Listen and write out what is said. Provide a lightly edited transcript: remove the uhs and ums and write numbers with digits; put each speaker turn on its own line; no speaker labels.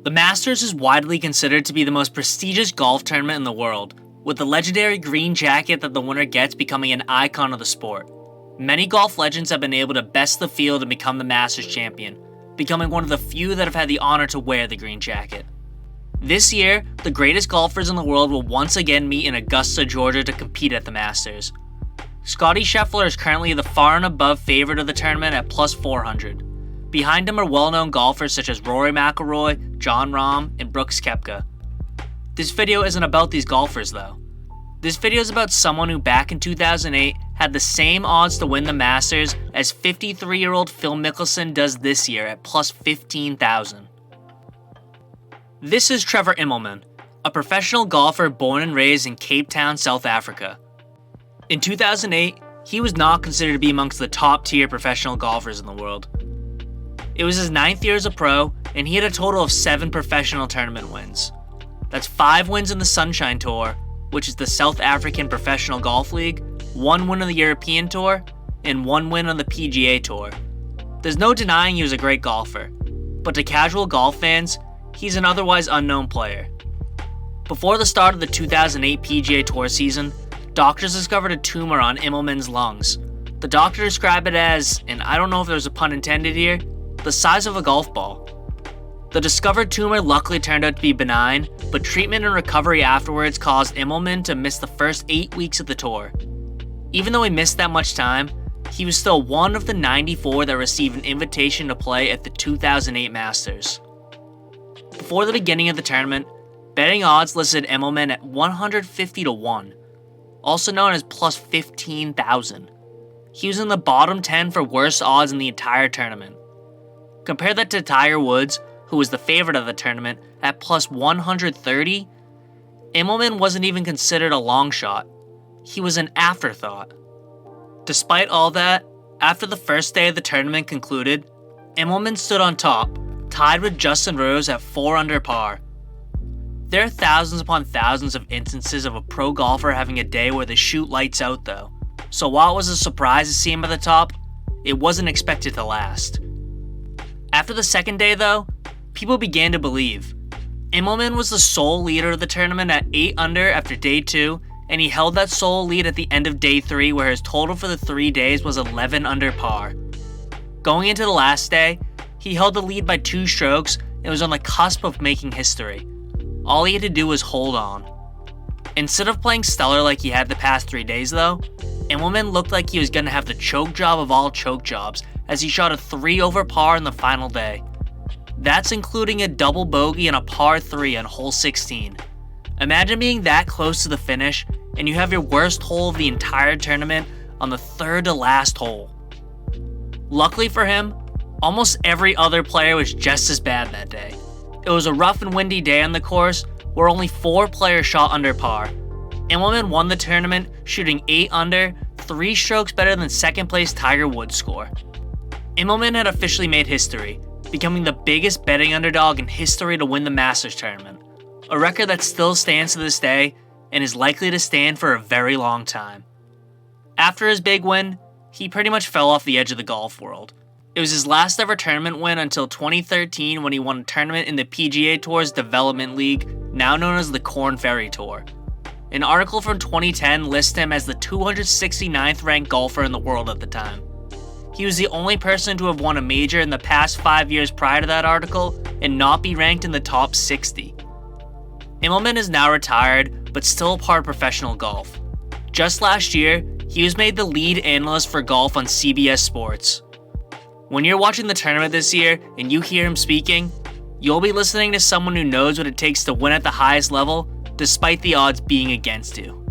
The Masters is widely considered to be the most prestigious golf tournament in the world, with the legendary green jacket that the winner gets becoming an icon of the sport. Many golf legends have been able to best the field and become the Masters champion, becoming one of the few that have had the honor to wear the green jacket. This year, the greatest golfers in the world will once again meet in Augusta, Georgia to compete at the Masters. Scottie Scheffler is currently the far and above favorite of the tournament at plus 400. Behind him are well-known golfers such as Rory McIlroy, Jon Rahm, and Brooks Koepka. This video isn't about these golfers though. This video is about someone who back in 2008 had the same odds to win the Masters as 53-year-old Phil Mickelson does this year at plus 15,000. This is Trevor Immelman, a professional golfer born and raised in Cape Town, South Africa. In 2008, he was not considered to be amongst the top-tier professional golfers in the world. It was his 9th year as a pro, and he had a total of 7 professional tournament wins. That's 5 wins in the Sunshine Tour, which is the South African Professional Golf League, 1 win on the European Tour, and 1 win on the PGA Tour. There's no denying he was a great golfer, but to casual golf fans, he's an otherwise unknown player. Before the start of the 2008 PGA Tour season, doctors discovered a tumor on Immelman's lungs. The doctor described it as, and I don't know if there's a pun intended here, the size of a golf ball. The discovered tumor luckily turned out to be benign, but treatment and recovery afterwards caused Immelman to miss the first 8 weeks of the tour. Even though he missed that much time, he was still one of the 94 that received an invitation to play at the 2008 Masters. Before the beginning of the tournament, betting odds listed Immelman at 150 to 1, also known as plus 15,000. He was in the bottom 10 for worst odds in the entire tournament. Compare that to Tiger Woods, who was the favorite of the tournament, at plus 130. Immelman wasn't even considered a long shot. He was an afterthought. Despite all that, after the first day of the tournament concluded, Immelman stood on top, tied with Justin Rose at 4 under par. There are thousands upon thousands of instances of a pro golfer having a day where they shoot lights out though, so while it was a surprise to see him at the top, it wasn't expected to last. After the second day though, people began to believe. Immelman was the sole leader of the tournament at 8 under after day 2, and he held that sole lead at the end of day 3 where his total for the 3 days was 11 under par. Going into the last day, he held the lead by 2 strokes and was on the cusp of making history. All he had to do was hold on. Instead of playing stellar like he had the past 3 days though, Immelman looked like he was going to have the choke job of all choke jobs as he shot a 3 over par in the final day. That's including a double bogey and a par 3 on hole 16. Imagine being that close to the finish and you have your worst hole of the entire tournament on the 3rd to last hole. Luckily for him, almost every other player was just as bad that day. It was a rough and windy day on the course where only 4 players shot under par. Immelman won the tournament shooting 8 under, 3 strokes better than second place Tiger Woods' score. Immelman had officially made history, becoming the biggest betting underdog in history to win the Masters tournament, a record that still stands to this day and is likely to stand for a very long time. After his big win, he pretty much fell off the edge of the golf world. It was his last ever tournament win until 2013 when he won a tournament in the PGA Tour's Development League, now known as the Korn Ferry Tour. An article from 2010 lists him as the 269th ranked golfer in the world at the time. He was the only person to have won a major in the past 5 years prior to that article and not be ranked in the top 60. Immelman is now retired, but still a part of professional golf. Just last year, he was made the lead analyst for golf on CBS Sports. When you're watching the tournament this year and you hear him speaking, you'll be listening to someone who knows what it takes to win at the highest level, despite the odds being against you.